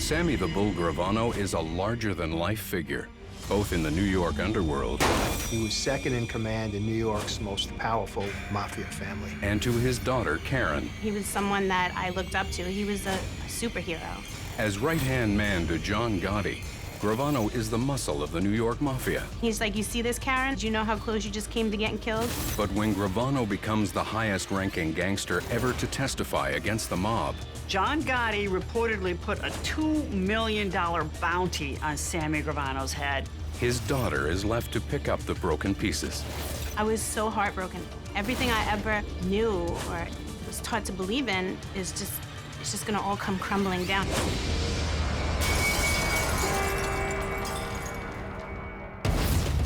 Sammy the Bull Gravano is a larger-than-life figure, both in the New York underworld He was second in command in New York's most powerful mafia family. and to his daughter, Karen, He was someone that I looked up to. He was a superhero. as right-hand man to John Gotti. Gravano is the muscle of the New York Mafia. He's like, you see this, Karen? Do you know how close you just came to getting killed? But when Gravano becomes the highest-ranking gangster ever to testify against the mob, John Gotti reportedly put a $2 million bounty on Sammy Gravano's head. his daughter is left to pick up the broken pieces. I was so heartbroken. Everything I ever knew or was taught to believe in is it's just gonna all come crumbling down.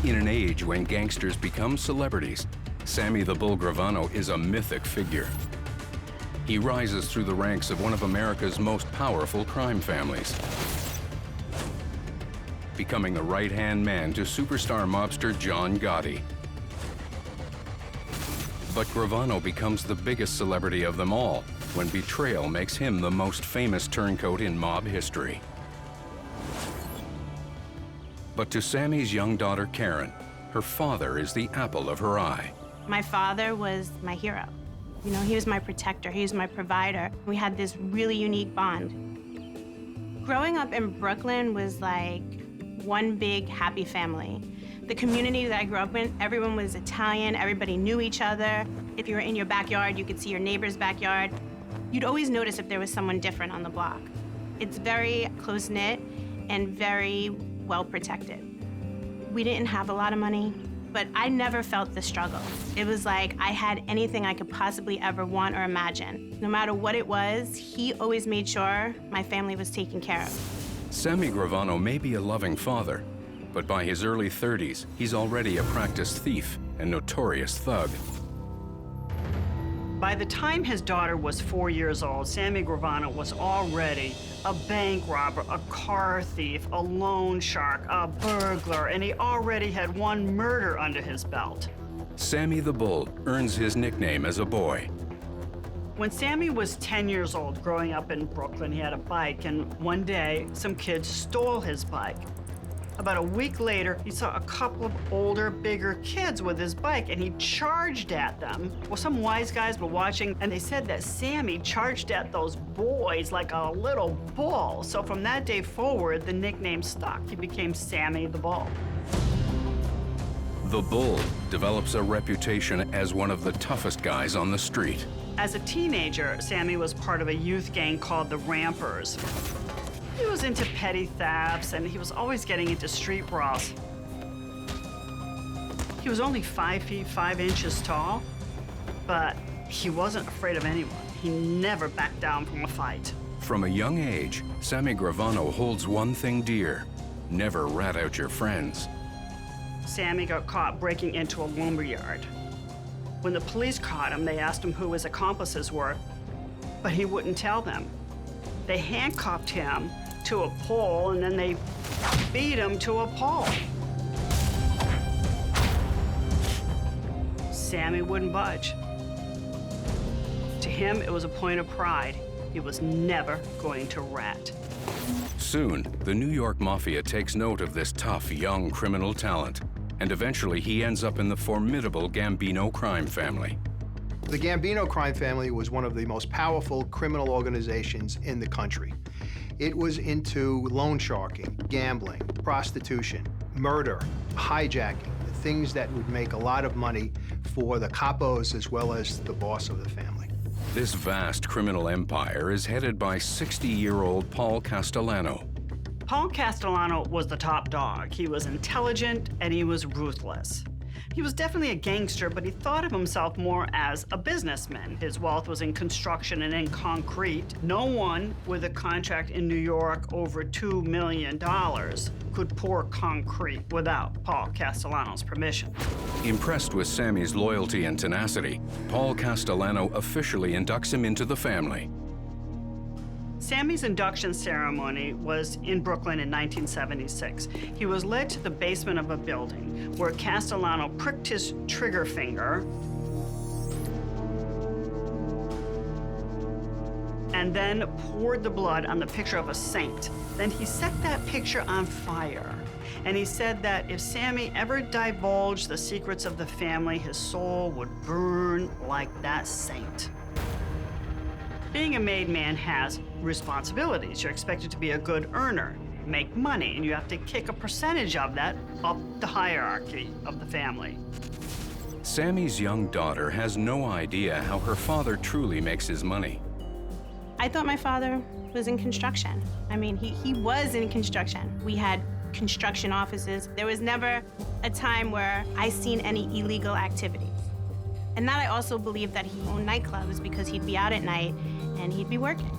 In an age when gangsters become celebrities, Sammy the Bull Gravano is a mythic figure. He rises through the ranks of one of America's most powerful crime families, becoming the right-hand man to superstar mobster John Gotti. But Gravano becomes the biggest celebrity of them all when betrayal makes him the most famous turncoat in mob history. But to Sammy's young daughter, Karen, her father is the apple of her eye. My father was my hero. You know, he was my protector, he was my provider. We had this really unique bond. Growing up in Brooklyn was like one big happy family. The community that I grew up in, everyone was Italian, everybody knew each other. If you were in your backyard, you could see your neighbor's backyard. You'd always notice if there was someone different on the block. It's very close-knit and very well protected. We didn't have a lot of money, but I never felt the struggle. It was like I had anything I could possibly ever want or imagine. No matter what it was, he always made sure my family was taken care of. Sammy Gravano may be a loving father, but by his early 30s, he's already a practiced thief and notorious thug. By the time his daughter was 4 years old, Sammy Gravano was already a bank robber, a car thief, a loan shark, a burglar, and he already had one murder under his belt. Sammy the Bull earns his nickname as a boy. When Sammy was 10 years old, growing up in Brooklyn, he had a bike, and one day, some kids stole his bike. About a week later, he saw a couple of older, bigger kids with his bike, and he charged at them. Well, some wise guys were watching, and they said that Sammy charged at those boys like a little bull. So from that day forward, the nickname stuck. He became Sammy the Bull. The Bull develops a reputation as one of the toughest guys on the street. As a teenager, Sammy was part of a youth gang called the Rampers. He was into petty thefts, and he was always getting into street brawls. He was only 5 feet 5 inches tall, but he wasn't afraid of anyone. He never backed down from a fight. From a young age, Sammy Gravano holds one thing dear: never rat out your friends. Sammy got caught breaking into a lumberyard. When the police caught him, they asked him who his accomplices were, but he wouldn't tell them. They handcuffed him to a pole, and then they beat him to a pole. Sammy wouldn't budge. To him, it was a point of pride. He was never going to rat. Soon, the New York Mafia takes note of this tough, young criminal talent, and eventually he ends up in the formidable Gambino crime family. The Gambino crime family was one of the most powerful criminal organizations in the country. It was into loan sharking, gambling, prostitution, murder, hijacking, the things that would make a lot of money for the capos as well as the boss of the family. This vast criminal empire is headed by 60-year-old Paul Castellano. Paul Castellano was the top dog. He was intelligent and he was ruthless. He was definitely a gangster, but he thought of himself more as a businessman. His wealth was in construction and in concrete. No one with a contract in New York over $2 million could pour concrete without Paul Castellano's permission. Impressed with Sammy's loyalty and tenacity, Paul Castellano officially inducts him into the family. Sammy's induction ceremony was in Brooklyn in 1976. He was led to the basement of a building where Castellano pricked his trigger finger and then poured the blood on the picture of a saint. Then he set that picture on fire. And he said that if Sammy ever divulged the secrets of the family, his soul would burn like that saint. Being a made man has responsibilities. You're expected to be a good earner, make money, and you have to kick a percentage of that up the hierarchy of the family. Sammy's young daughter has no idea how her father truly makes his money. I thought my father was in construction. I mean, he was in construction. We had construction offices. There was never a time where I seen any illegal activities. And that I also believe that he owned nightclubs because he'd be out at night and he'd be working.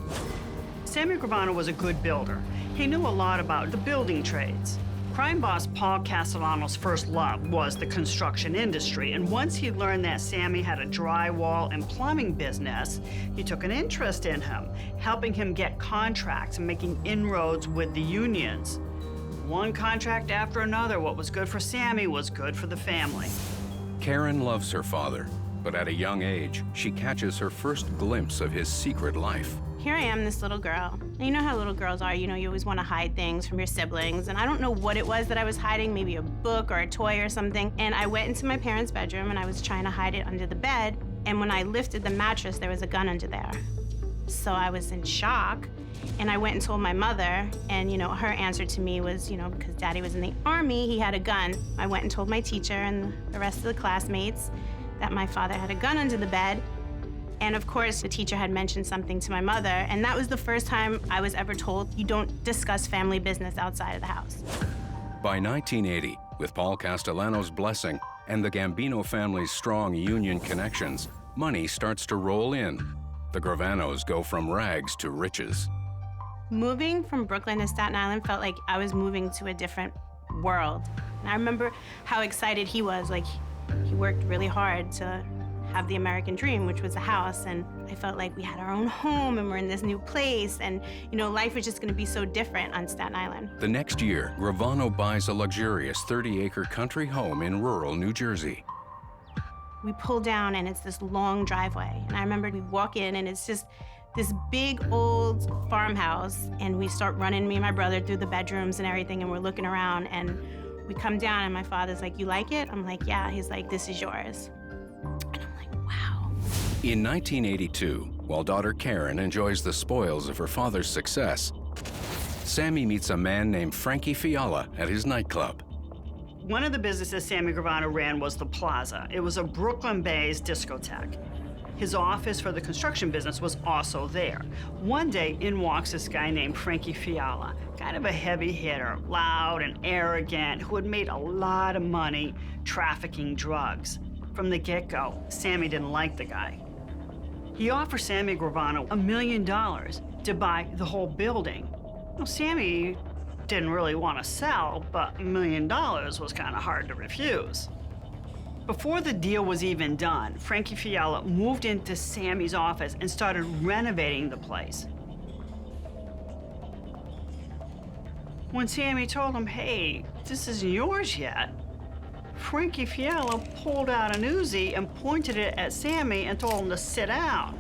Sammy Gravano was a good builder. He knew a lot about the building trades. Crime boss Paul Castellano's first love was the construction industry, and once he learned that Sammy had a drywall and plumbing business, he took an interest in him, helping him get contracts and making inroads with the unions. One contract after another, what was good for Sammy was good for the family. Karen loves her father, but at a young age, she catches her first glimpse of his secret life. Here I am, this little girl. And you know how little girls are, you always want to hide things from your siblings. And I don't know what it was that I was hiding, maybe a book or a toy or something. And I went into my parents' bedroom and I was trying to hide it under the bed. And when I lifted the mattress, there was a gun under there. So I was in shock. And I went and told my mother, and her answer to me was, because Daddy was in the Army, he had a gun. I went and told my teacher and the rest of the classmates that my father had a gun under the bed. And of course, the teacher had mentioned something to my mother, and that was the first time I was ever told, you don't discuss family business outside of the house. By 1980, with Paul Castellano's blessing and the Gambino family's strong union connections, money starts to roll in. The Gravanos go from rags to riches. Moving from Brooklyn to Staten Island felt like I was moving to a different world. And I remember how excited he was. Like, he worked really hard to have the American dream, which was a house, and I felt like we had our own home and we're in this new place, and life was just gonna be so different on Staten Island. The next year, Gravano buys a luxurious 30-acre country home in rural New Jersey. We pull down and it's this long driveway, and I remember we walk in and it's just this big old farmhouse, and we start running, me and my brother, through the bedrooms and everything, and we're looking around, and we come down and my father's like, you like it? I'm like, yeah. He's like, this is yours. In 1982, while daughter Karen enjoys the spoils of her father's success, Sammy meets a man named Frankie Fiala at his nightclub. One of the businesses Sammy Gravano ran was the Plaza. It was a Brooklyn-based discotheque. His office for the construction business was also there. One day, in walks this guy named Frankie Fiala, kind of a heavy hitter, loud and arrogant, who had made a lot of money trafficking drugs. From the get-go, Sammy didn't like the guy. He offered Sammy Gravano $1 million to buy the whole building. Well, Sammy didn't really want to sell, but $1 million was kind of hard to refuse. Before the deal was even done, Frankie Fiala moved into Sammy's office and started renovating the place. When Sammy told him, hey, this isn't yours yet, Frankie Fiala pulled out an Uzi and pointed it at Sammy and told him to sit down.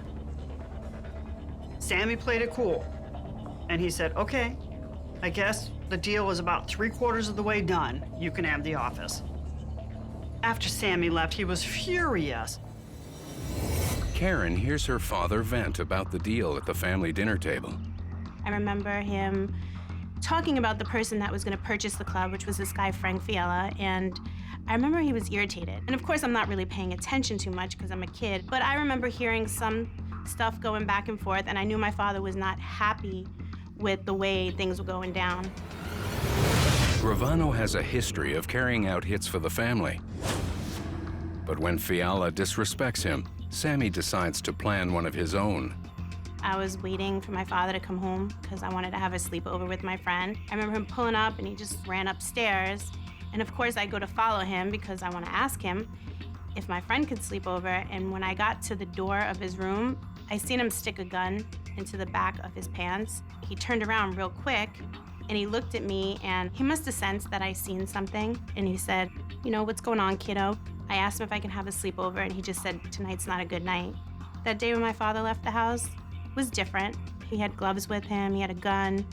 Sammy played it cool, and he said, okay, I guess the deal was about 3/4 of the way done. You can have the office. After Sammy left, he was furious. Karen hears her father vent about the deal at the family dinner table. I remember him talking about the person that was going to purchase the club, which was this guy, Frank Fiala, and I remember he was irritated. And of course, I'm not really paying attention too much because I'm a kid, but I remember hearing some stuff going back and forth, and I knew my father was not happy with the way things were going down. Gravano has a history of carrying out hits for the family. But when Fiala disrespects him, Sammy decides to plan one of his own. I was waiting for my father to come home because I wanted to have a sleepover with my friend. I remember him pulling up and he just ran upstairs. And of course I go to follow him because I want to ask him if my friend could sleep over. And when I got to the door of his room, I seen him stick a gun into the back of his pants. He turned around real quick and he looked at me and he must have sensed that I seen something. And he said, what's going on, kiddo? I asked him if I can have a sleepover and he just said, tonight's not a good night. That day when my father left the house, was different. He had gloves with him, he had a gun.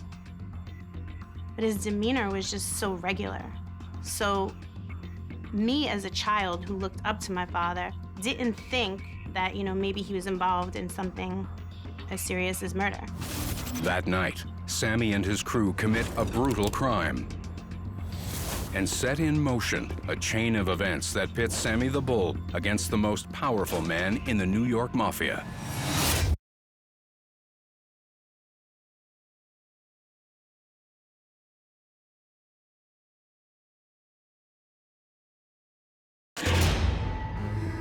But his demeanor was just so regular. So me as a child who looked up to my father didn't think that, maybe he was involved in something as serious as murder. That night, Sammy and his crew commit a brutal crime and set in motion a chain of events that pits Sammy the Bull against the most powerful man in the New York Mafia.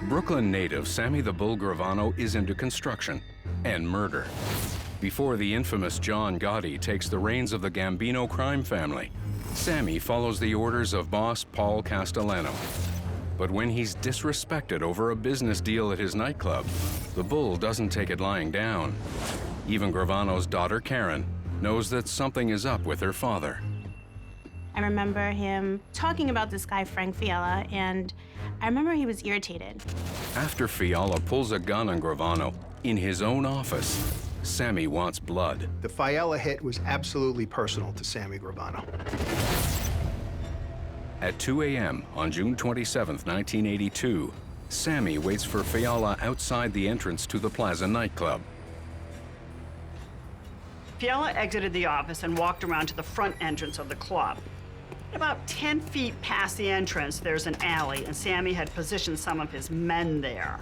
Brooklyn native Sammy the Bull Gravano is into construction and murder. Before the infamous John Gotti takes the reins of the Gambino crime family, Sammy follows the orders of boss Paul Castellano. But when he's disrespected over a business deal at his nightclub, the Bull doesn't take it lying down. Even Gravano's daughter Karen knows that something is up with her father. I remember him talking about this guy, Frank Fiala, and I remember he was irritated. After Fiala pulls a gun on Gravano in his own office, Sammy wants blood. The Fiala hit was absolutely personal to Sammy Gravano. At 2 a.m. on June 27, 1982, Sammy waits for Fiala outside the entrance to the Plaza nightclub. Fiala exited the office and walked around to the front entrance of the club. About 10 feet past the entrance, there's an alley, and Sammy had positioned some of his men there.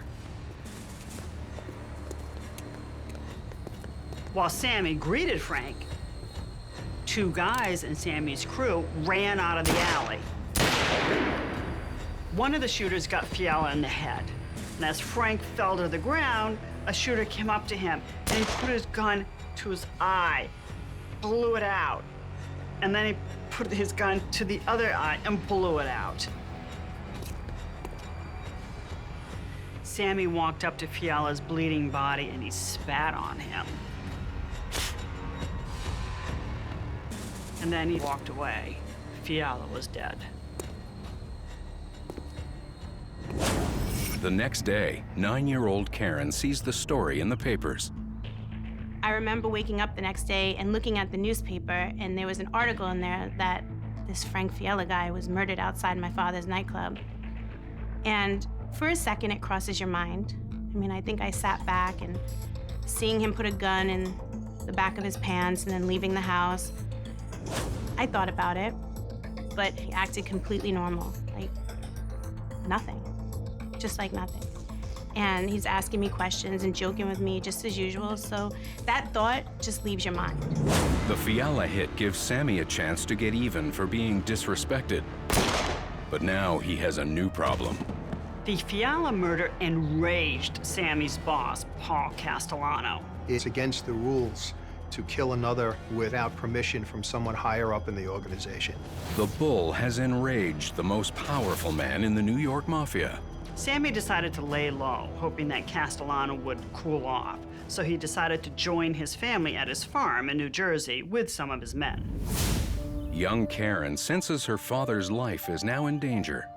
While Sammy greeted Frank, two guys in Sammy's crew ran out of the alley. One of the shooters got Fiala in the head, and as Frank fell to the ground, a shooter came up to him, and he put his gun to his eye, blew it out, and then he put his gun to the other eye and blew it out. Sammy walked up to Fiala's bleeding body and he spat on him. And then he walked away. Fiala was dead. The next day, 9-year-old Karen sees the story in the papers. I remember waking up the next day and looking at the newspaper, and there was an article in there that this Frank Fiala guy was murdered outside my father's nightclub. And for a second, it crosses your mind. I mean, I think I sat back and seeing him put a gun in the back of his pants and then leaving the house, I thought about it, but he acted completely normal, like nothing, just like nothing. And he's asking me questions and joking with me just as usual, so that thought just leaves your mind. The Fiala hit gives Sammy a chance to get even for being disrespected. But now he has a new problem. The Fiala murder enraged Sammy's boss, Paul Castellano. It's against the rules to kill another without permission from someone higher up in the organization. The Bull has enraged the most powerful man in the New York Mafia. Sammy decided to lay low, hoping that Castellano would cool off. So he decided to join his family at his farm in New Jersey with some of his men. Young Karen senses her father's life is now in danger.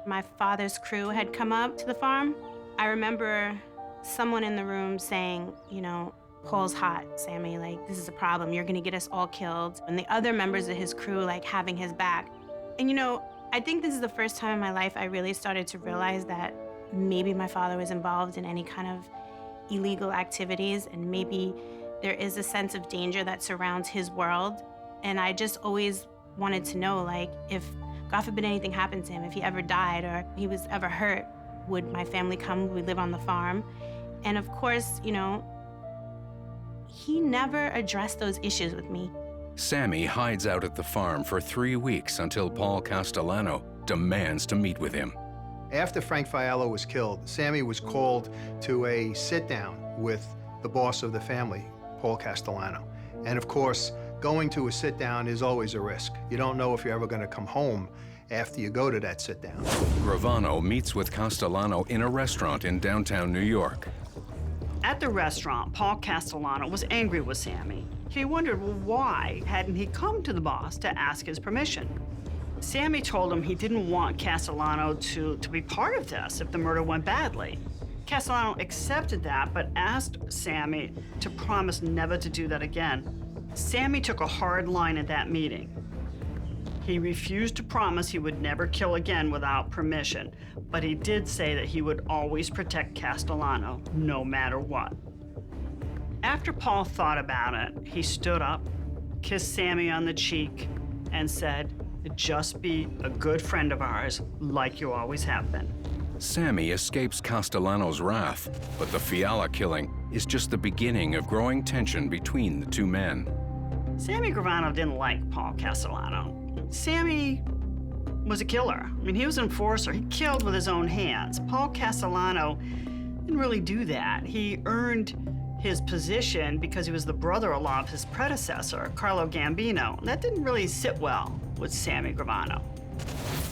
My father's crew had come up to the farm. I remember someone in the room saying, Paul's hot, Sammy, like, this is a problem. You're gonna get us all killed. And the other members of his crew, like, having his back. And I think this is the first time in my life I really started to realize that maybe my father was involved in any kind of illegal activities, and maybe there is a sense of danger that surrounds his world. And I just always wanted to know, like, if, God forbid, anything happened to him, if he ever died or he was ever hurt, would my family come? Would we live on the farm? And of course, he never addressed those issues with me. Sammy hides out at the farm for 3 weeks until Paul Castellano demands to meet with him. After Frank Fiala was killed, Sammy was called to a sit-down with the boss of the family, Paul Castellano. And of course, going to a sit-down is always a risk. You don't know if you're ever going to come home after you go to that sit-down. Gravano meets with Castellano in a restaurant in downtown New York. At the restaurant, Paul Castellano was angry with Sammy. He wondered, well, why hadn't he come to the boss to ask his permission? Sammy told him he didn't want Castellano to be part of this if the murder went badly. Castellano accepted that, but asked Sammy to promise never to do that again. Sammy took a hard line at that meeting. He refused to promise he would never kill again without permission, but he did say that he would always protect Castellano, no matter what. After Paul thought about it, he stood up, kissed Sammy on the cheek, and said, "Just be a good friend of ours, like you always have been." Sammy escapes Castellano's wrath, but the Fiala killing is just the beginning of growing tension between the two men. Sammy Gravano didn't like Paul Castellano. Sammy was a killer. I mean, he was an enforcer. He killed with his own hands. Paul Castellano didn't really do that. He earned his position because he was the brother-in-law of his predecessor, Carlo Gambino. That didn't really sit well with Sammy Gravano.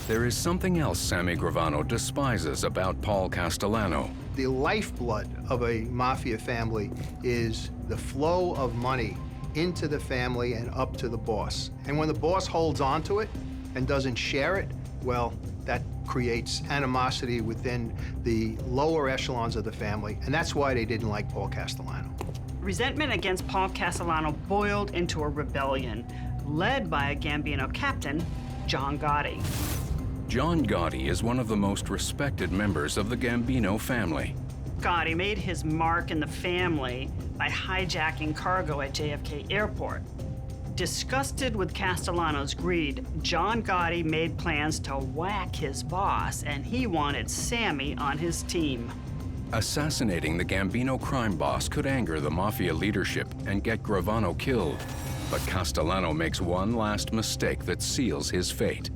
There is something else Sammy Gravano despises about Paul Castellano. The lifeblood of a mafia family is the flow of money into the family and up to the boss. And when the boss holds on to it and doesn't share it, well, that creates animosity within the lower echelons of the family, and that's why they didn't like Paul Castellano. Resentment against Paul Castellano boiled into a rebellion, led by a Gambino captain, John Gotti. John Gotti is one of the most respected members of the Gambino family. Gotti made his mark in the family by hijacking cargo at JFK Airport. Disgusted with Castellano's greed, John Gotti made plans to whack his boss, and he wanted Sammy on his team. Assassinating the Gambino crime boss could anger the mafia leadership and get Gravano killed. But Castellano makes one last mistake that seals his fate.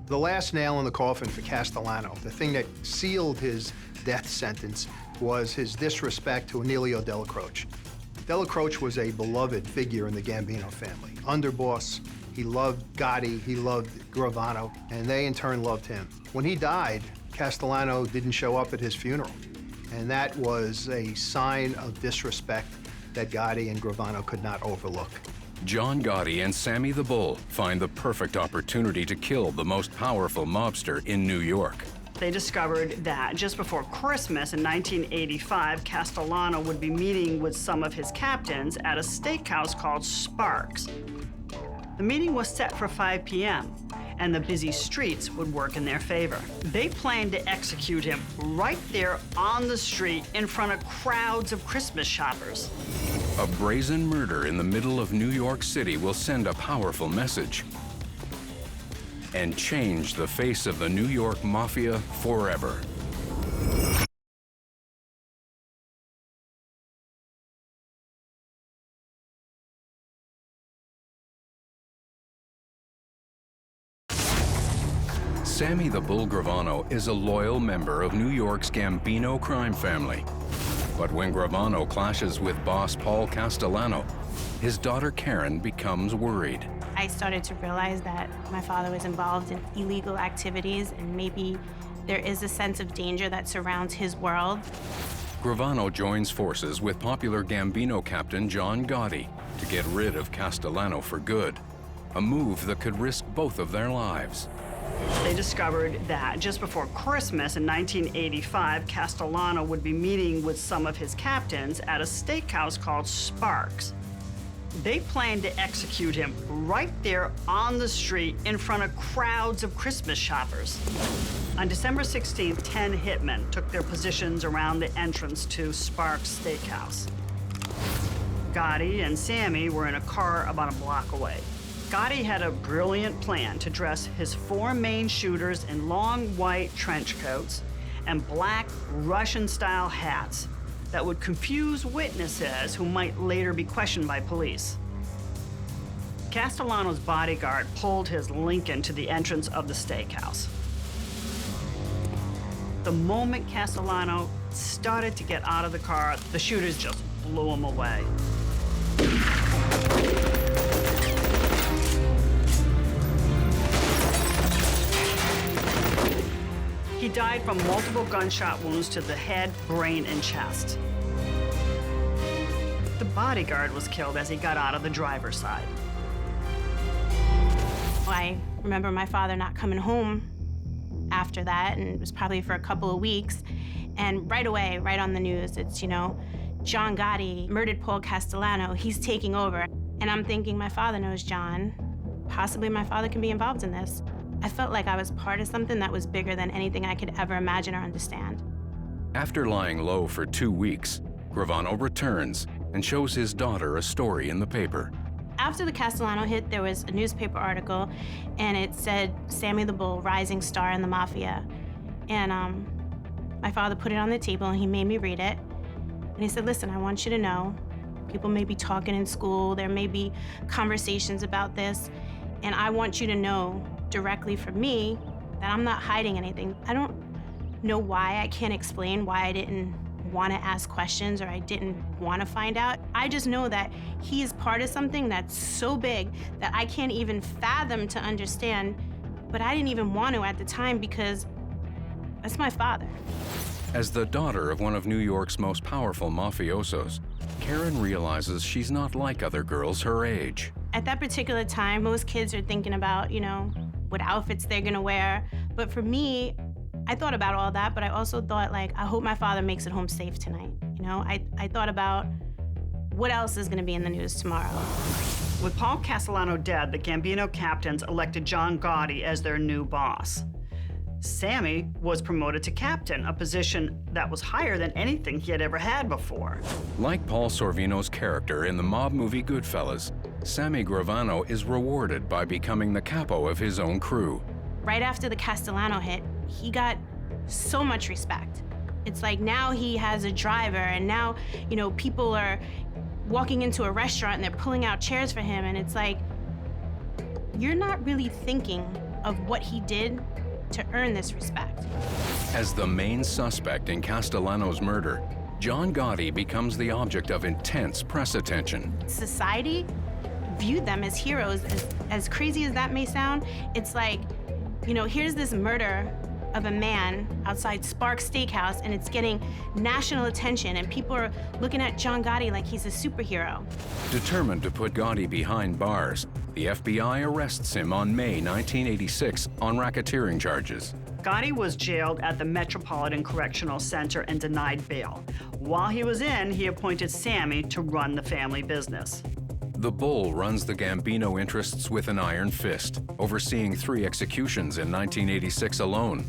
The last nail in the coffin for Castellano, the thing that sealed his death sentence, was his disrespect to Emilio Della Croce. Della Croce was a beloved figure in the Gambino family. Underboss, he loved Gotti, he loved Gravano, and they in turn loved him. When he died, Castellano didn't show up at his funeral, and that was a sign of disrespect that Gotti and Gravano could not overlook. John Gotti and Sammy the Bull find the perfect opportunity to kill the most powerful mobster in New York. They discovered that just before Christmas in 1985, Castellano would be meeting with some of his captains at a steakhouse called Sparks. The meeting was set for 5 p.m., and the busy streets would work in their favor. They planned to execute him right there on the street in front of crowds of Christmas shoppers. A brazen murder in the middle of New York City will send a powerful message and change the face of the New York Mafia forever. Sammy the Bull Gravano is a loyal member of New York's Gambino crime family. But when Gravano clashes with boss Paul Castellano, his daughter Karen becomes worried. I started to realize that my father was involved in illegal activities, and maybe there is a sense of danger that surrounds his world. Gravano joins forces with popular Gambino captain John Gotti to get rid of Castellano for good, a move that could risk both of their lives. They discovered that just before Christmas in 1985, Castellano would be meeting with some of his captains at a steakhouse called Sparks. They planned to execute him right there on the street in front of crowds of Christmas shoppers. On December 16th, 10 hitmen took their positions around the entrance to Sparks Steakhouse. Gotti and Sammy were in a car about a block away. Gotti had a brilliant plan to dress his 4 main shooters in long white trench coats and black Russian-style hats that would confuse witnesses who might later be questioned by police. Castellano's bodyguard pulled his Lincoln to the entrance of the steakhouse. The moment Castellano started to get out of the car, the shooters just blew him away. He died from multiple gunshot wounds to the head, brain, and chest. The bodyguard was killed as he got out of the driver's side. I remember my father not coming home after that, and it was probably for a couple of weeks. And right away, right on the news, it's, John Gotti murdered Paul Castellano. He's taking over. And I'm thinking, my father knows John. Possibly my father can be involved in this. I felt like I was part of something that was bigger than anything I could ever imagine or understand. After lying low for 2 weeks, Gravano returns and shows his daughter a story in the paper. After the Castellano hit, there was a newspaper article, and it said, Sammy the Bull, rising star in the mafia. And my father put it on the table, and he made me read it. And he said, listen, I want you to know, people may be talking in school, there may be conversations about this, and I want you to know directly from me that I'm not hiding anything. I don't know why, I can't explain why I didn't want to ask questions or I didn't want to find out. I just know that he is part of something that's so big that I can't even fathom to understand, but I didn't even want to at the time because that's my father. As the daughter of one of New York's most powerful mafiosos, Karen realizes she's not like other girls her age. At that particular time, most kids are thinking about, what outfits they're gonna wear. But for me, I thought about all that, but I also thought, I hope my father makes it home safe tonight. I thought about what else is gonna be in the news tomorrow. With Paul Castellano dead, the Gambino captains elected John Gotti as their new boss. Sammy was promoted to captain, a position that was higher than anything he had ever had before. Like Paul Sorvino's character in the mob movie Goodfellas, Sammy Gravano is rewarded by becoming the capo of his own crew. Right after the Castellano hit, he got so much respect. It's like now he has a driver, and now, people are walking into a restaurant and they're pulling out chairs for him, and it's like, you're not really thinking of what he did to earn this respect. As the main suspect in Castellano's murder, John Gotti becomes the object of intense press attention. Society viewed them as heroes. As crazy as that may sound, it's like, here's this murder of a man outside Sparks Steakhouse, and it's getting national attention, and people are looking at John Gotti like he's a superhero. Determined to put Gotti behind bars, the FBI arrests him on May 1986 on racketeering charges. Gotti was jailed at the Metropolitan Correctional Center and denied bail. While he was in, he appointed Sammy to run the family business. The Bull runs the Gambino interests with an iron fist, overseeing 3 executions in 1986 alone.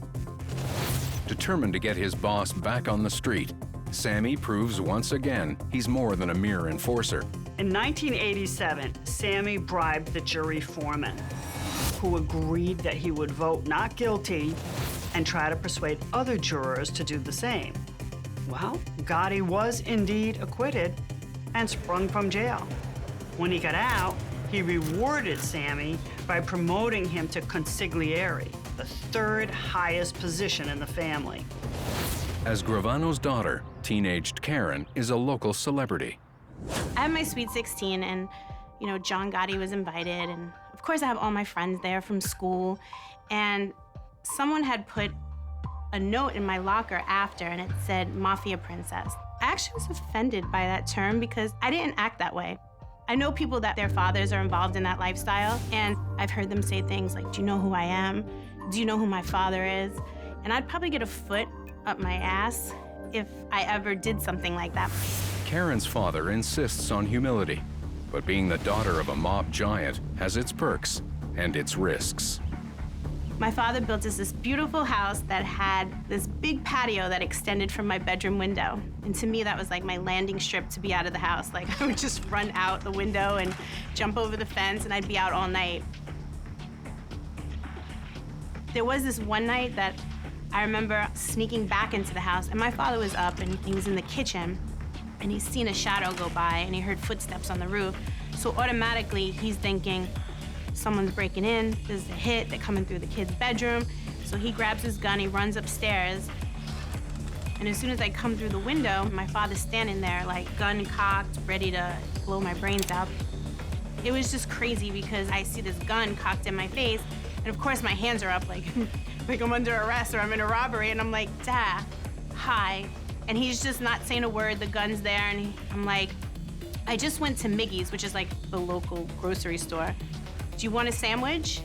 Determined to get his boss back on the street, Sammy proves once again he's more than a mere enforcer. In 1987, Sammy bribed the jury foreman, who agreed that he would vote not guilty and try to persuade other jurors to do the same. Well, Gotti was indeed acquitted and sprung from jail. When he got out, he rewarded Sammy by promoting him to consigliere, the 3rd highest position in the family. As Gravano's daughter, teenaged Karen is a local celebrity. I have my Sweet 16, and, John Gotti was invited, and of course I have all my friends there from school, and someone had put a note in my locker after, and it said, Mafia Princess. I actually was offended by that term because I didn't act that way. I know people that their fathers are involved in that lifestyle, and I've heard them say things like, do you know who I am? Do you know who my father is? And I'd probably get a foot up my ass if I ever did something like that. Karen's father insists on humility, but being the daughter of a mob giant has its perks and its risks. My father built us this beautiful house that had this big patio that extended from my bedroom window. And to me, that was like my landing strip to be out of the house. Like, I would just run out the window and jump over the fence, and I'd be out all night. There was this one night that I remember sneaking back into the house, and my father was up, and he was in the kitchen, and he's seen a shadow go by, and he heard footsteps on the roof. So automatically, he's thinking, someone's breaking in, there's a hit, they're coming through the kid's bedroom. So he grabs his gun, he runs upstairs. And as soon as I come through the window, my father's standing there, like gun cocked, ready to blow my brains out. It was just crazy because I see this gun cocked in my face, and of course my hands are up like, like I'm under arrest or I'm in a robbery, and I'm like, Dad, hi. And he's just not saying a word, the gun's there, and I'm like, I just went to Miggy's, which is like the local grocery store. Do you want a sandwich?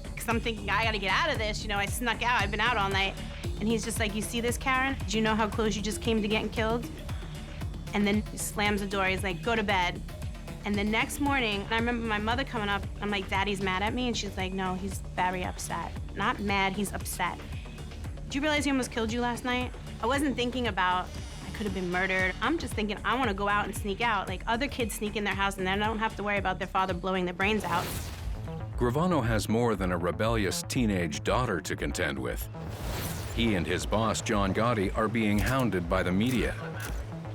Because I'm thinking, I gotta get out of this. I snuck out, I've been out all night. And he's just like, you see this, Karen? Do you know how close you just came to getting killed? And then he slams the door. He's like, go to bed. And the next morning, I remember my mother coming up. I'm like, Daddy's mad at me? And she's like, no, he's very upset. Not mad, he's upset. Do you realize he almost killed you last night? I wasn't thinking about I could have been murdered. I'm just thinking I want to go out and sneak out. Like other kids sneak in their house and they don't have to worry about their father blowing their brains out. Gravano has more than a rebellious teenage daughter to contend with. He and his boss, John Gotti, are being hounded by the media.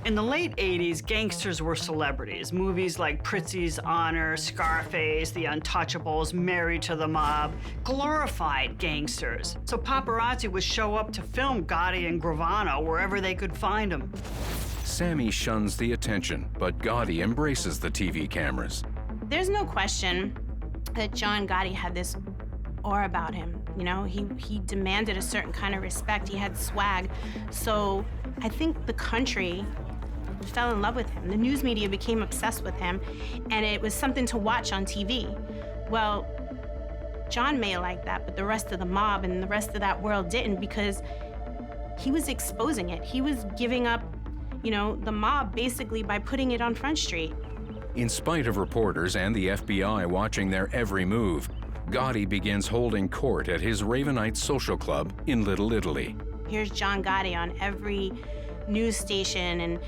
In the late 80s, gangsters were celebrities. Movies like Prizzi's Honor, Scarface, The Untouchables, Married to the Mob glorified gangsters. So paparazzi would show up to film Gotti and Gravano wherever they could find them. Sammy shuns the attention, but Gotti embraces the TV cameras. There's no question that John Gotti had this aura about him. You know, he demanded a certain kind of respect. He had swag. So I think the country fell in love with him. The news media became obsessed with him, and it was something to watch on TV. Well, John may like that, but the rest of the mob and the rest of that world didn't, because he was exposing it. He was giving up, you know, the mob basically by putting it on Front Street. In spite of reporters and the FBI watching their every move, Gotti begins holding court at his Ravenite social club in Little Italy. Here's John Gotti on every news station and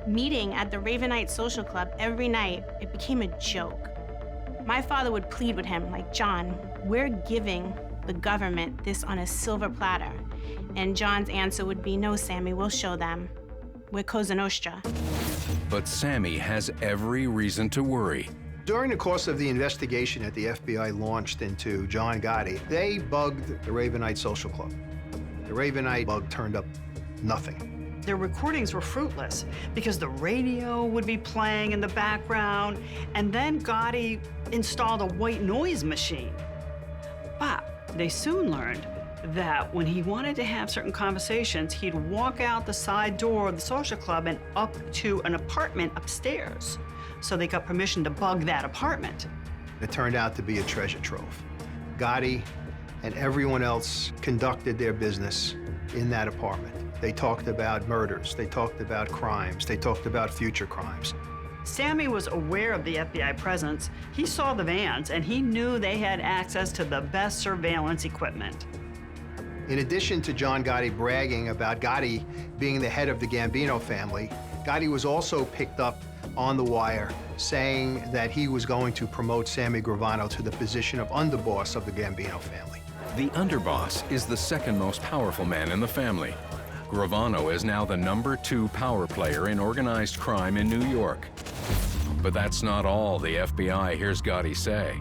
meeting at the Ravenite social club every night. It became a joke. My father would plead with him, like, John, we're giving the government this on a silver platter. And John's answer would be, no, Sammy, we'll show them. We're Cosa Nostra. But Sammy has every reason to worry. During the course of the investigation that the FBI launched into John Gotti, they bugged the Ravenite Social Club. The Ravenite bug turned up nothing. Their recordings were fruitless because the radio would be playing in the background, and then Gotti installed a white noise machine. But they soon learned that when he wanted to have certain conversations, he'd walk out the side door of the social club and up to an apartment upstairs. So they got permission to bug that apartment. It turned out to be a treasure trove. Gotti and everyone else conducted their business in that apartment. They talked about murders, they talked about crimes, they talked about future crimes. Sammy was aware of the FBI presence. He saw the vans, and he knew they had access to the best surveillance equipment. In addition to John Gotti bragging about Gotti being the head of the Gambino family, Gotti was also picked up on the wire saying that he was going to promote Sammy Gravano to the position of underboss of the Gambino family. The underboss is the second most powerful man in the family. Gravano is now the #2 power player in organized crime in New York. But that's not all the FBI hears Gotti say.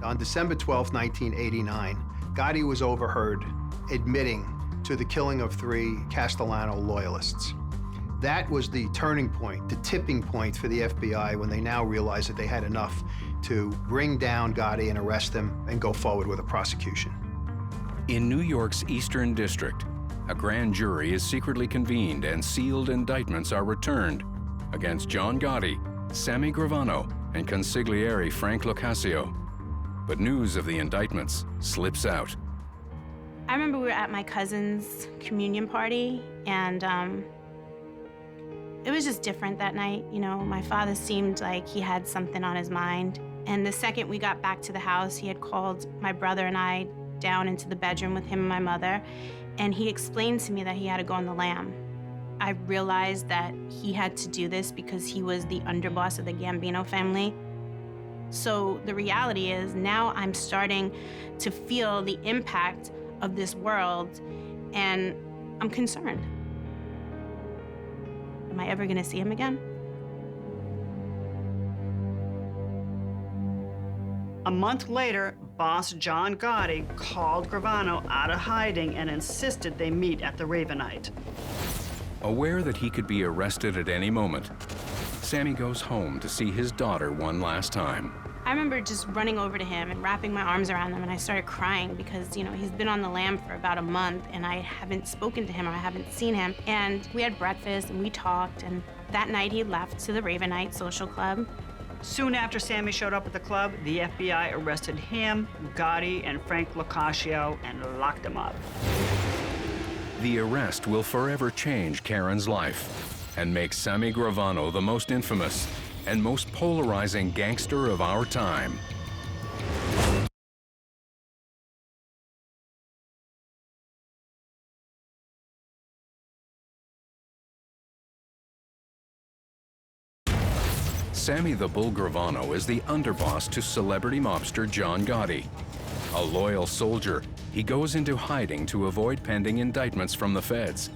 On December 12, 1989, Gotti was overheard admitting to the killing of 3 Castellano loyalists. That was the turning point, the tipping point for the FBI when they now realized that they had enough to bring down Gotti and arrest him and go forward with a prosecution. In New York's Eastern District, a grand jury is secretly convened and sealed indictments are returned against John Gotti, Sammy Gravano, and consigliere Frank Locascio. But news of the indictments slips out. I remember we were at my cousin's communion party, and it was just different that night. You know, my father seemed like he had something on his mind. And the second we got back to the house, he had called my brother and I down into the bedroom with him and my mother, and he explained to me that he had to go on the lam. I realized that he had to do this because he was the underboss of the Gambino family. So the reality is now I'm starting to feel the impact of this world, and I'm concerned. Am I ever gonna see him again? A month later, boss John Gotti called Gravano out of hiding and insisted they meet at the Ravenite. Aware that he could be arrested at any moment, Sammy goes home to see his daughter one last time. I remember just running over to him and wrapping my arms around him, and I started crying because, you know, he's been on the lam for about a month and I haven't spoken to him, or I haven't seen him. And we had breakfast and we talked, and that night he left to the Ravenite Social Club. Soon after Sammy showed up at the club, the FBI arrested him, Gotti, and Frank Locascio and locked them up. The arrest will forever change Karen's life and make Sammy Gravano the most infamous and most polarizing gangster of our time. Sammy the Bull Gravano is the underboss to celebrity mobster John Gotti. A loyal soldier, he goes into hiding to avoid pending indictments from the feds.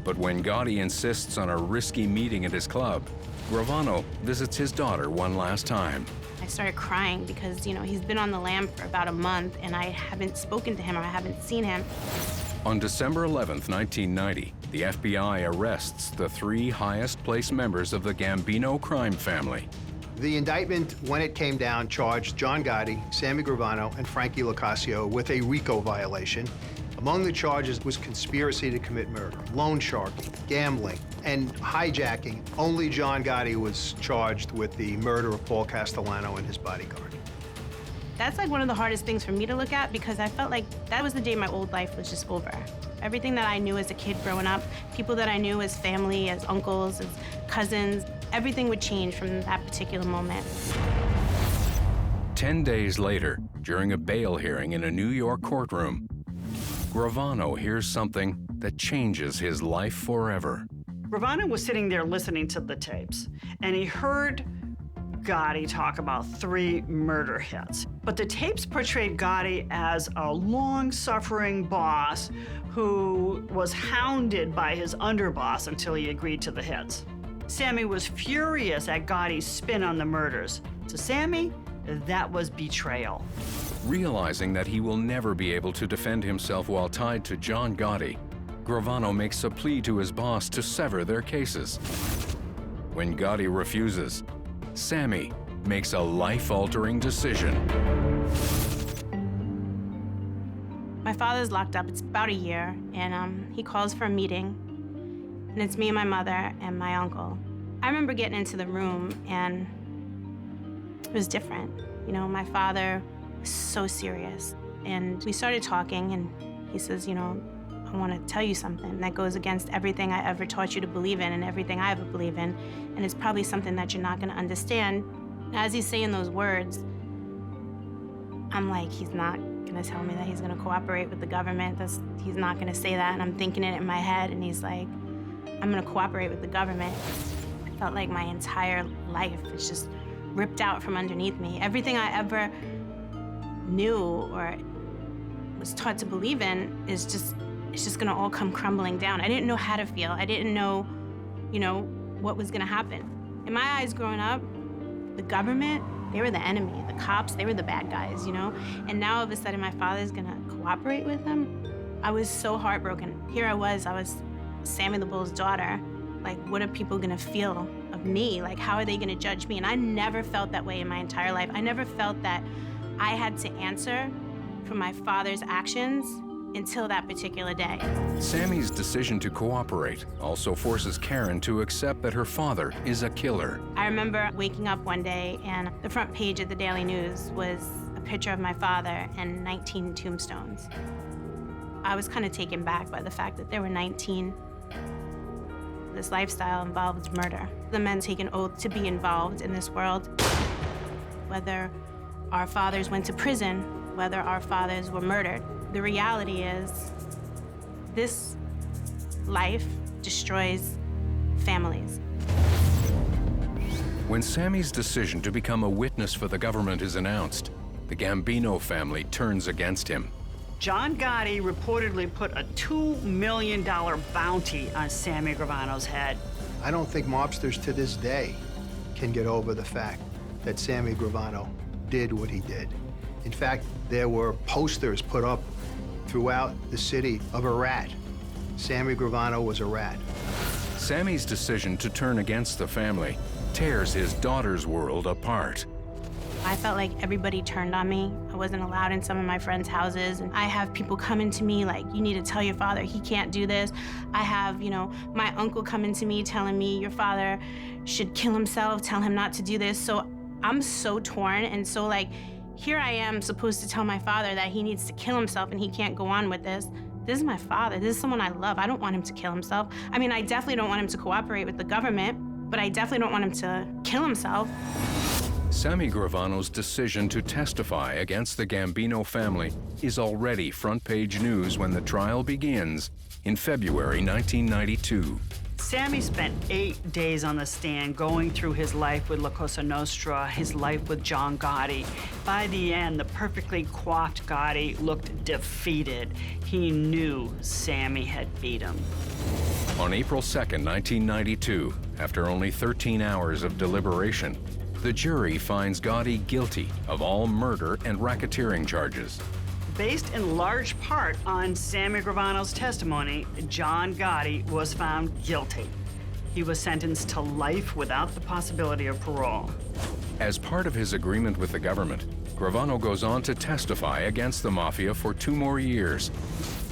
But when Gotti insists on a risky meeting at his club, Gravano visits his daughter one last time. I started crying because, he's been on the lam for about a month and I haven't spoken to him or I haven't seen him. On December 11th, 1990, the FBI arrests the 3 highest-placed members of the Gambino crime family. The indictment, when it came down, charged John Gotti, Sammy Gravano, and Frankie Locascio with a RICO violation. Among the charges was conspiracy to commit murder, loan sharking, gambling, and hijacking. Only John Gotti was charged with the murder of Paul Castellano and his bodyguard. That's like one of the hardest things for me to look at because I felt like that was the day my old life was just over. Everything that I knew as a kid growing up, people that I knew as family, as uncles, as cousins, everything would change from that particular moment. 10 days later, during a bail hearing in a New York courtroom, Gravano hears something that changes his life forever. Gravano was sitting there listening to the tapes, and he heard Gotti talk about 3 murder hits. But the tapes portrayed Gotti as a long-suffering boss who was hounded by his underboss until he agreed to the hits. Sammy was furious at Gotti's spin on the murders. To Sammy, that was betrayal. Realizing that he will never be able to defend himself while tied to John Gotti, Gravano makes a plea to his boss to sever their cases. When Gotti refuses, Sammy makes a life-altering decision. My father's locked up, it's about a year, and he calls for a meeting, and it's me and my mother and my uncle. I remember getting into the room, and it was different. My father was so serious, and we started talking, and he says, I want to tell you something that goes against everything I ever taught you to believe in and everything I ever believe in, and it's probably something that you're not going to understand. As he's saying those words, I'm like, he's not going to tell me that he's going to cooperate with the government. He's not going to say that, and I'm thinking it in my head, and he's like, I'm going to cooperate with the government. I felt like my entire life is just ripped out from underneath me. Everything I ever knew or was taught to believe in is just gonna all come crumbling down. I didn't know how to feel. I didn't know, what was gonna happen. In my eyes growing up, the government, they were the enemy. The cops, they were the bad guys, And now all of a sudden my father's gonna cooperate with them. I was so heartbroken. Here I was Sammy the Bull's daughter. Like, what are people gonna feel of me? Like, how are they gonna judge me? And I never felt that way in my entire life. I never felt that I had to answer for my father's actions until that particular day. Sammy's decision to cooperate also forces Karen to accept that her father is a killer. I remember waking up one day and the front page of the Daily News was a picture of my father and 19 tombstones. I was kind of taken back by the fact that there were 19. This lifestyle involved murder. The men take an oath to be involved in this world. Whether our fathers went to prison, whether our fathers were murdered, the reality is this life destroys families. When Sammy's decision to become a witness for the government is announced, the Gambino family turns against him. John Gotti reportedly put a $2 million bounty on Sammy Gravano's head. I don't think mobsters to this day can get over the fact that Sammy Gravano did what he did. In fact, there were posters put up throughout the city of a rat. Sammy Gravano was a rat. Sammy's decision to turn against the family tears his daughter's world apart. I felt like everybody turned on me. I wasn't allowed in some of my friends' houses, and I have people coming to me like, you need to tell your father he can't do this. I have, my uncle coming to me telling me your father should kill himself, tell him not to do this. So I'm so torn, and so here I am supposed to tell my father that he needs to kill himself and he can't go on with this. This is my father. This is someone I love. I don't want him to kill himself. I mean, I definitely don't want him to cooperate with the government, but I definitely don't want him to kill himself. Sammy Gravano's decision to testify against the Gambino family is already front-page news when the trial begins in February 1992. Sammy spent 8 days on the stand going through his life with La Cosa Nostra, his life with John Gotti. By the end, the perfectly coiffed Gotti looked defeated. He knew Sammy had beat him. On April 2nd, 1992, after only 13 hours of deliberation, the jury finds Gotti guilty of all murder and racketeering charges. Based in large part on Sammy Gravano's testimony, John Gotti was found guilty. He was sentenced to life without the possibility of parole. As part of his agreement with the government, Gravano goes on to testify against the mafia for 2 more years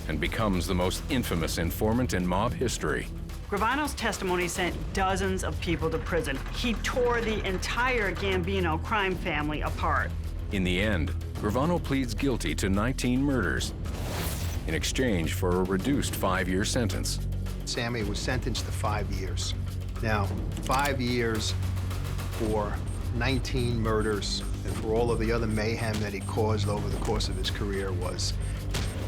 and becomes the most infamous informant in mob history. Gravano's testimony sent dozens of people to prison. He tore the entire Gambino crime family apart. In the end, Gravano pleads guilty to 19 murders in exchange for a reduced 5-year sentence. Sammy was sentenced to 5 years. Now, 5 years for 19 murders and for all of the other mayhem that he caused over the course of his career was,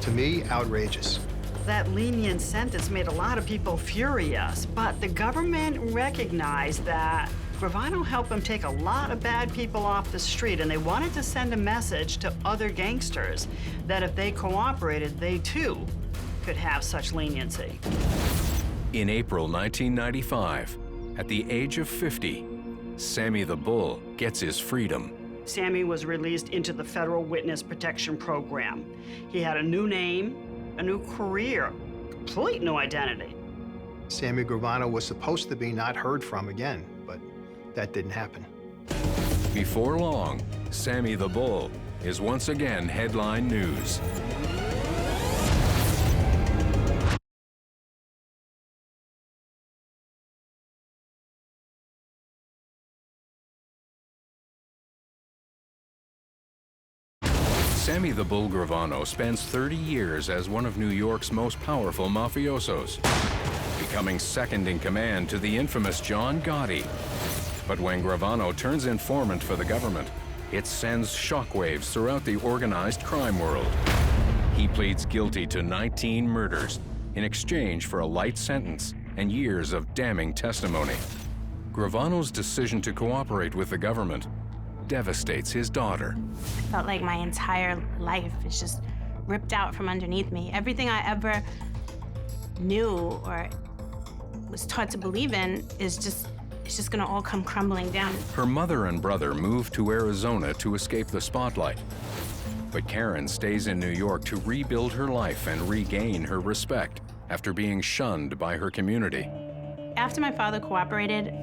to me, outrageous. That lenient sentence made a lot of people furious, but the government recognized that Gravano helped them take a lot of bad people off the street, and they wanted to send a message to other gangsters that if they cooperated, they too could have such leniency. In April 1995, at the age of 50, Sammy the Bull gets his freedom. Sammy was released into the Federal Witness Protection Program. He had a new name, a new career, complete new identity. Sammy Gravano was supposed to be not heard from again, but that didn't happen. Before long, Sammy the Bull is once again headline news. Sammy the Bull Gravano spends 30 years as one of New York's most powerful mafiosos, becoming second in command to the infamous John Gotti. But when Gravano turns informant for the government, it sends shockwaves throughout the organized crime world. He pleads guilty to 19 murders in exchange for a light sentence and years of damning testimony. Gravano's decision to cooperate with the government devastates his daughter. I felt like my entire life is just ripped out from underneath me. Everything I ever knew or was taught to believe in is just gonna all come crumbling down. Her mother and brother moved to Arizona to escape the spotlight. But Karen stays in New York to rebuild her life and regain her respect after being shunned by her community. After my father cooperated,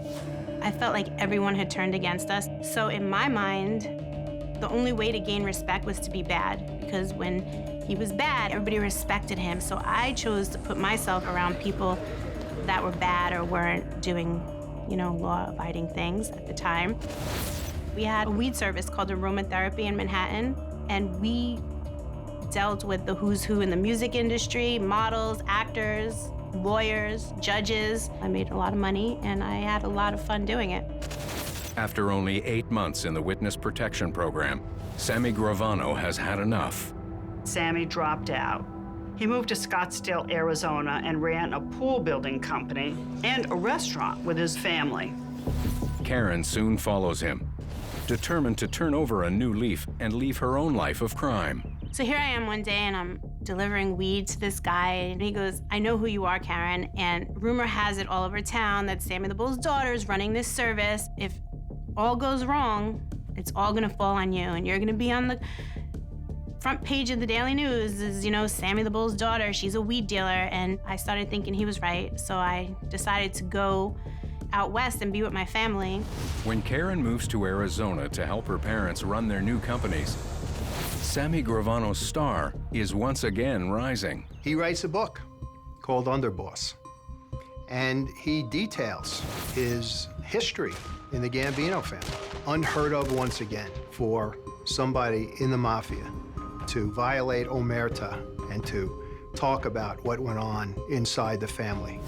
I felt like everyone had turned against us. So in my mind, the only way to gain respect was to be bad, because when he was bad, everybody respected him. So I chose to put myself around people that were bad or weren't doing, law-abiding things at the time. We had a weed service called Aromatherapy in Manhattan, and we dealt with the who's who in the music industry, models, actors, lawyers, judges. I made a lot of money, and I had a lot of fun doing it. After only 8 months in the Witness Protection Program, Sammy Gravano has had enough. Sammy dropped out. He moved to Scottsdale, Arizona, and ran a pool building company and a restaurant with his family. Karen soon follows him, determined to turn over a new leaf and leave her own life of crime. So here I am one day, and I'm delivering weed to this guy, and he goes, "I know who you are, Karen, and rumor has it all over town that Sammy the Bull's daughter is running this service. If all goes wrong, it's all gonna fall on you, and you're gonna be on the front page of the Daily News is, Sammy the Bull's daughter, she's a weed dealer." And I started thinking he was right, so I decided to go out west and be with my family. When Karen moves to Arizona to help her parents run their new companies, Sammy Gravano's star is once again rising. He writes a book called Underboss, and he details his history in the Gambino family. Unheard of once again for somebody in the mafia to violate omerta and to talk about what went on inside the family.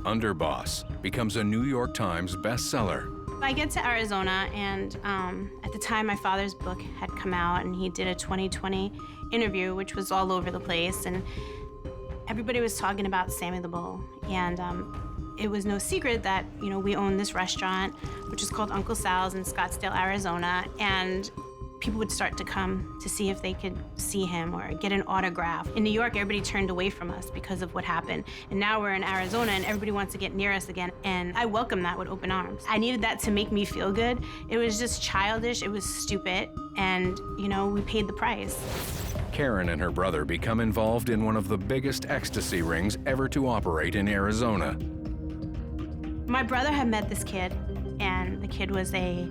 Underboss becomes a New York Times bestseller. I get to Arizona, and at the time, my father's book had come out, and he did a 2020 interview, which was all over the place, and everybody was talking about Sammy the Bull. And it was no secret that, you know, we own this restaurant, which is called Uncle Sal's in Scottsdale, Arizona, and people would start to come to see if they could see him or get an autograph. In New York, everybody turned away from us because of what happened. And now we're in Arizona and everybody wants to get near us again. And I welcome that with open arms. I needed that to make me feel good. It was just childish, it was stupid, and, you know, we paid the price. Karen and her brother become involved in one of the biggest ecstasy rings ever to operate in Arizona. My brother had met this kid, and the kid was a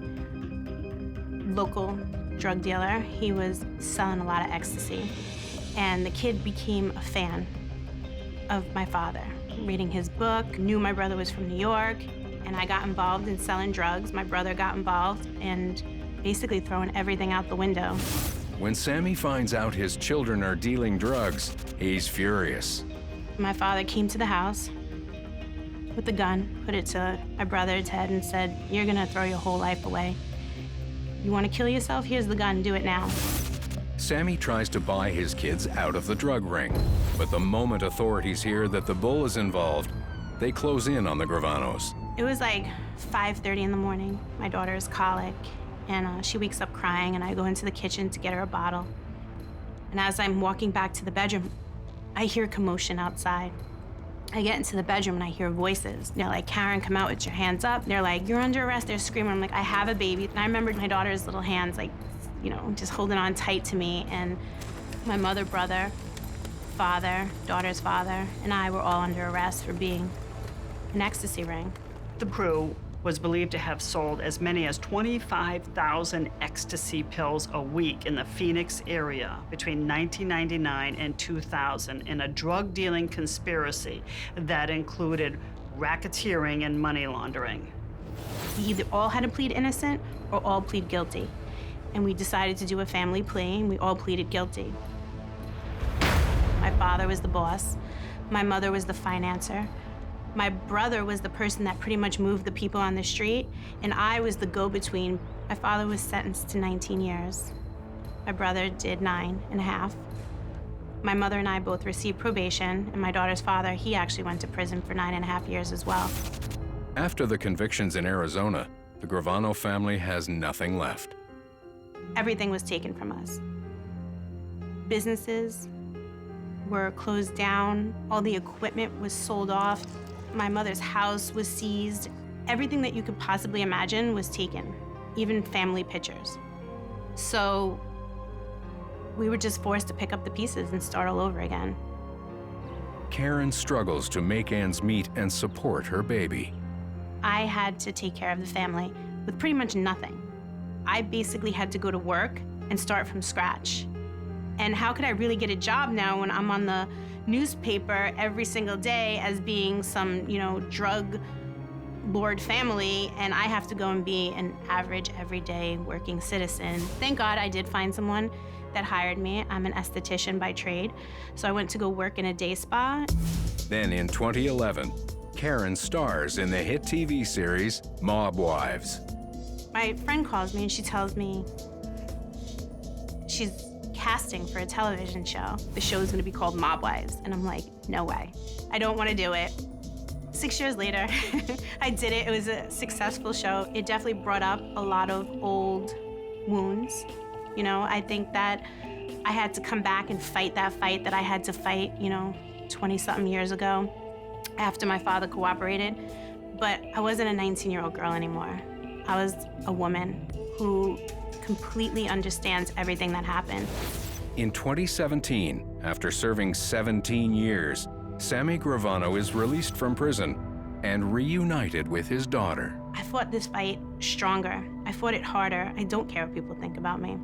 local drug dealer. He was selling a lot of ecstasy, and the kid became a fan of my father, reading his book, knew my brother was from New York, and I got involved in selling drugs. My brother got involved and basically throwing everything out the window. When Sammy finds out his children are dealing drugs, he's furious. My father came to the house with a gun, put it to my brother's head and said, "You're gonna throw your whole life away. You wanna kill yourself? Here's the gun, do it now." Sammy tries to buy his kids out of the drug ring, but the moment authorities hear that the Bull is involved, they close in on the Gravanos. It was like 5:30 in the morning. My daughter is colic, and she wakes up crying, and I go into the kitchen to get her a bottle. And as I'm walking back to the bedroom, I hear commotion outside. I get into the bedroom and I hear voices. They're like, "Karen, come out with your hands up." They're like, "You're under arrest." They're screaming. I'm like, "I have a baby." And I remember my daughter's little hands, like, you know, just holding on tight to me. And my mother, brother, father, daughter's father, and I were all under arrest for being an ecstasy ring. The crew was believed to have sold as many as 25,000 ecstasy pills a week in the Phoenix area between 1999 and 2000 in a drug dealing conspiracy that included racketeering and money laundering. We either all had to plead innocent or all plead guilty. And we decided to do a family plea, and we all pleaded guilty. My father was the boss. My mother was the financer. My brother was the person that pretty much moved the people on the street, and I was the go-between. My father was sentenced to 19 years. My brother did 9.5. My mother and I both received probation, and my daughter's father, he actually went to prison for 9.5 years as well. After the convictions in Arizona, the Gravano family has nothing left. Everything was taken from us. Businesses were closed down. All the equipment was sold off. My mother's house was seized. Everything that you could possibly imagine was taken, even family pictures. So we were just forced to pick up the pieces and start all over again. Karen struggles to make ends meet and support her baby. I had to take care of the family with pretty much nothing. I basically had to go to work and start from scratch. And how could I really get a job now when I'm on the newspaper every single day as being some, you know, drug lord family, and I have to go and be an average, everyday working citizen? Thank God I did find someone that hired me. I'm an esthetician by trade, so I went to go work in a day spa. Then in 2011, Karen stars in the hit TV series Mob Wives. My friend calls me and she tells me she's casting for a television show. The show is gonna be called Mob Wives. And I'm like, no way. I don't wanna do it. 6 years later, I did it. It was a successful show. It definitely brought up a lot of old wounds. You know, I think that I had to come back and fight that fight that I had to fight, you know, 20-something years ago after my father cooperated. But I wasn't a 19-year-old girl anymore. I was a woman who completely understands everything that happened. In 2017, after serving 17 years, Sammy Gravano is released from prison and reunited with his daughter. I fought this fight stronger. I fought it harder. I don't care what people think about me.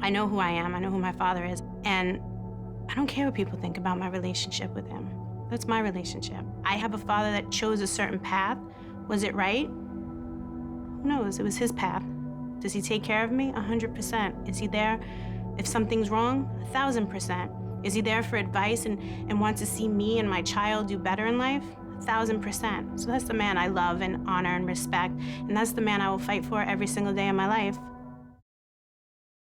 I know who I am. I know who my father is. And I don't care what people think about my relationship with him. That's my relationship. I have a father that chose a certain path. Was it right? Who knows? It was his path. Does he take care of me? 100%. Is he there if something's wrong? 1,000%. Is he there for advice and wants to see me and my child do better in life? 1,000%. So that's the man I love and honor and respect, and that's the man I will fight for every single day of my life.